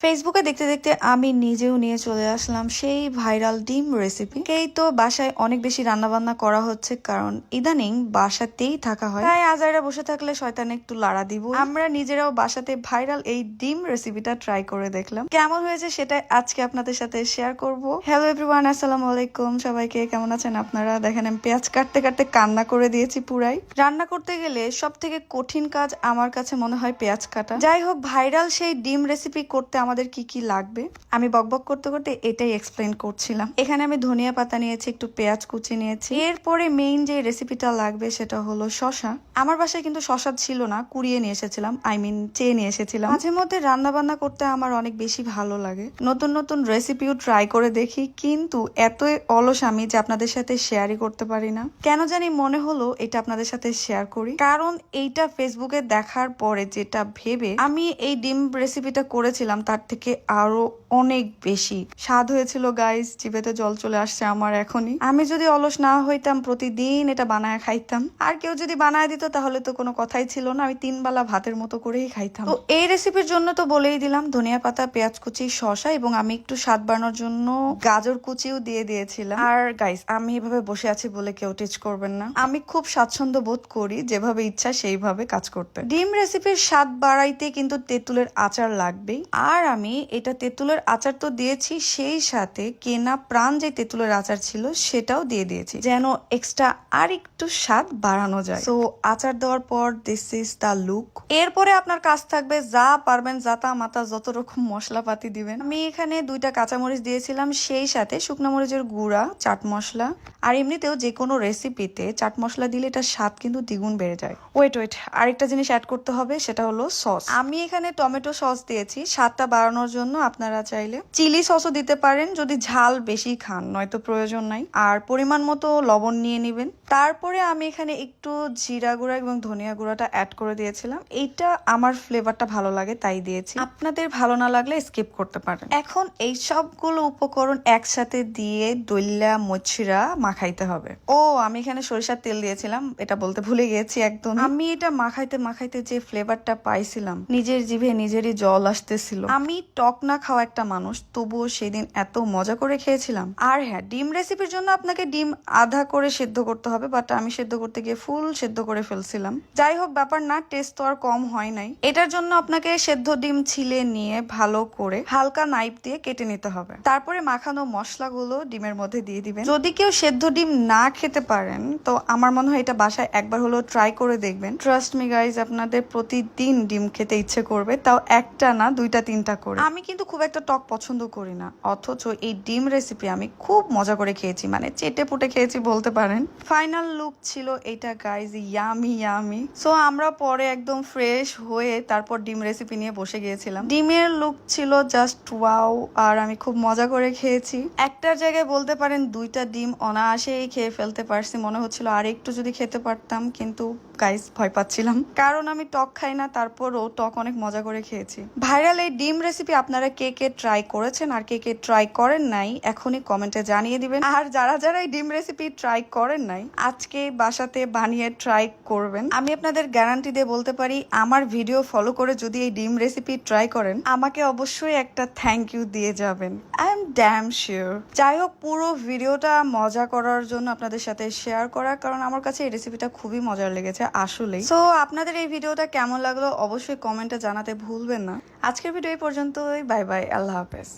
ফেসবুকে দেখতে দেখতে আমি নিজেও নিয়ে চলে আসলাম সেই ভাইরাল ডিম রেসিপি। এই তো বাসায় অনেক বেশি রান্না বান্না করা হচ্ছে, কারণ ইদানিং বাসাতেই থাকা হয়, তাই আজাইরা বসে থাকলে শয়তানে একটু লাড়া দিব। আমরা নিজেরাও বাসাতে ভাইরাল এই ডিম রেসিপিটা ট্রাই করে দেখলাম, কেমন হয়েছে সেটা আজকে আপনাদের সাথে শেয়ার করব। হ্যালো এভরিওয়ান, আসসালামু আলাইকুম সবাইকে, কেমন আছেন আপনারা? দেখেন আমি পেঁয়াজ কাটতে কাটতে কান্না করে দিয়েছি পুরাই। রান্না করতে গেলে সব থেকে কঠিন কাজ আমার কাছে মনে হয় পেঁয়াজ কাটা। যাই হোক, ভাইরাল সেই ডিম রেসিপি করতে আমাদের কি কি লাগবে আমি বকবক করতে করতে এটাই এক্সপ্লেন করছিলাম। এখানে আমি ধনিয়া পাতা নিয়েছি, একটু পেঁয়াজ কুচি নিয়েছি। এরপরে মেইন যে রেসিপিটা লাগবে সেটা হলো শসা। আমার বাসায় কিন্তু শসা ছিল না, কুড়িয়ে নিয়ে এসেছিলাম, চেয়ে নিয়ে এসেছিলাম। মাঝে মধ্যে রান্না বান্না করতে আমার অনেক বেশি ভালো লাগে, নতুন নতুন রেসিপিও ট্রাই করে দেখি, কিন্তু এতই অলস আমি যে আপনাদের সাথে শেয়ারই করতে পারি না। কেন জানি মনে হলো এটা আপনাদের সাথে শেয়ার করি, কারণ এইটা ফেসবুকে দেখার পরে যেটা ভেবে আমি এই ডিম রেসিপিটা করেছিলাম তার থেকে আরো অনেক বেশি স্বাদ হয়েছিল গাইস। জিভেতে জল চলে আসছে আমার এখনই। আমি যদি অলস না হইতাম প্রতিদিন এটা বানায় খাইতাম, আর কেউ যদি বানায় দিত তাহলে তো কোনো কথাই ছিল না, আমি 3 বেলা ভাতের মতো করেই খাইতাম। তো এই রেসিপির জন্য তো বলেই দিলাম ধনিয়া পাতা, পেঁয়াজ কুচি, শসা, এবং আমি একটু স্বাদ বাড়ানোর জন্য গাজর কুচিও দিয়ে দিয়েছিলাম। আর গাইস, আমি এভাবে বসে আছি বলে কেউ টিচ করবেন না, আমি খুব স্বাচ্ছন্দ্য বোধ করি যেভাবে ইচ্ছা সেইভাবে কাজ করতে। ডিম রেসিপির স্বাদ বাড়াইতে কিন্তু তেঁতুলের আচার লাগবেই, আর আমি এটা তেঁতুলের আচার তো দিয়েছি, সেই সাথে কেনা প্রাণ যে তেঁতুলের আচার ছিল সেটাও দিয়ে দিয়েছি, যেন এক্সট্রা আর একটু স্বাদ বাড়ানো যায়। তো আচার দেওয়ার পর দিস ইজ দা লুক। এরপরে আপনার কাজ থাকবে যা পারবেন জাতা মাতা যত রকম মশলাপাতি দিবেন। আমি এখানে 2টা কাঁচামরিচ দিয়েছিলাম, সেই সাথে শুকনো মরিচের গুঁড়া, চাট মশলা। আর এমনিতেও যে কোনো রেসিপিতে চাট মশলা দিলে এটা স্বাদ কিন্তু দ্বিগুণ বেড়ে যায়। ওয়েট আরেকটা জিনিস অ্যাড করতে হবে, সেটা হলো সস। আমি এখানে টমেটো সস দিয়েছি স্বাদটা বাড়ানোর জন্য। আপনারা চাইলে চিলি সসও দিতে পারেন যদি ঝাল বেশি খান, নয়তো প্রয়োজন নাই। আর পরিমাণ মতো লবণ নিয়ে নেবেন। তারপরে আমি এখানে একটু জিরা গুঁড়া এবং ধনিয়া গুঁড়াটা অ্যাড করে দিয়েছিলাম, এইটা আমার ফ্লেভারটা ভালো লাগে তাই দিয়েছি, আপনাদের ভালো না লাগলে স্কিপ করতে পারেন। এখন এই সবগুলো উপকরণ একসাথে দিয়ে দইলা মচ্ছিরা মাখাইতে হবে। ও আমি এখানে সরিষার তেল দিয়েছিলাম, এটা বলতে ভুলে গিয়েছি একদম। আমি এটা মাখাইতে মাখাইতে যে ফ্লেভারটা পাইছিলাম, নিজের জিভে নিজেরই জল আসতেছিল। আমি টক না খাওয়া একটা মানুষ, তবুও সেদিন এত মজা করে খেয়েছিলাম। আর হ্যাঁ, ডিম রেসিপির জন্য আপনাকে ডিম আধা করে সেদ্ধ করতে হবে, বাট আমি সেদ্ধ করতে গিয়ে ফুল সেদ্ধ করে ফেলছিলাম। যাই হোক, ব্যাপার না, টেস্ট তো আর কম হয় নাই। এটার জন্য আপনাকে সেদ্ধ ডিম ছিলে নিয়ে ভালো করে হালকা নাইফ দিয়ে কেটে নিতে হবে। তারপরে মাখানো মশলাগুলো ডিমের মধ্যে দিয়ে দিবেন। যদি কেউ সেদ্ধ ডিম না খেতে পারেন, তো আমার মনে হয় এটা বাসায় একবার হলো ট্রাই করে দেখবেন। ট্রাস্ট মি গাইজ, আপনাদের প্রতিদিন ডিম খেতে ইচ্ছে করবে, তাও একটা না 2টা 3টা করে। আমি কিন্তু খুব একটা টক পছন্দ করি না, অথচ এই ডিম রেসিপি আমি খুব মজা করে খেয়েছি, মানে চেটে পুটে খেয়েছি বলতে পারেন। ফাইনাল লুক ছিল এটা গাইজ, ইয়ামি ইয়ামি। সো আমরা পরে একদম ফ্রেশ হয়ে তারপর ডিম রেসিপি নিয়ে বসে গিয়েছিলাম। ডিমের লুক ছিল জাস্ট ওয়াও, আর আমি খুব মজা করে খেয়েছি। একটার জায়গায় বলতে পারেন 2টা ডিম অনায়াসেই খেয়ে ফেলতে পারছি, মনে হচ্ছিল আর একটু যদি খেতে পারতাম, কিন্তু গাইস ভয় পাচ্ছিলাম, কারণ আমি টক খাই না, তারপরও টক অনেক মজা করে খেয়েছি। ভাইরাল এই ডিম রেসিপি আপনারা কে কে ট্রাই করেছেন আর কে কে ট্রাই করেন নাই এখনই কমেন্টে জানিয়ে দিবেন। আর যারা যারা এই ডিম রেসিপি ট্রাই করেন নাই, আজকে বাসাতে বানিয়ে ট্রাই করবেন। আমি আপনাদের গ্যারান্টি দিয়ে বলতে পারি, আমার ভিডিও ফলো করে যদি এই ডিম রেসিপি ট্রাই করেন, আমাকে অবশ্যই একটা থ্যাংক ইউ দিয়ে যাবেন, আই এম ড্যাম শিওর। যাই হোক, পুরো ভিডিওটা মজা করার জন্য আপনাদের সাথে শেয়ার করা, কারণ আমার কাছে এই রেসিপিটা খুবই মজার লেগেছে আসলেই। সো আপনাদের এই ভিডিওটা কেমন লাগলো অবশ্যই কমেন্টে জানাতে ভুলবেন না। আজকের ভিডিও এই পর্যন্তই, বাই বাই, আল্লাহ হাফেজ।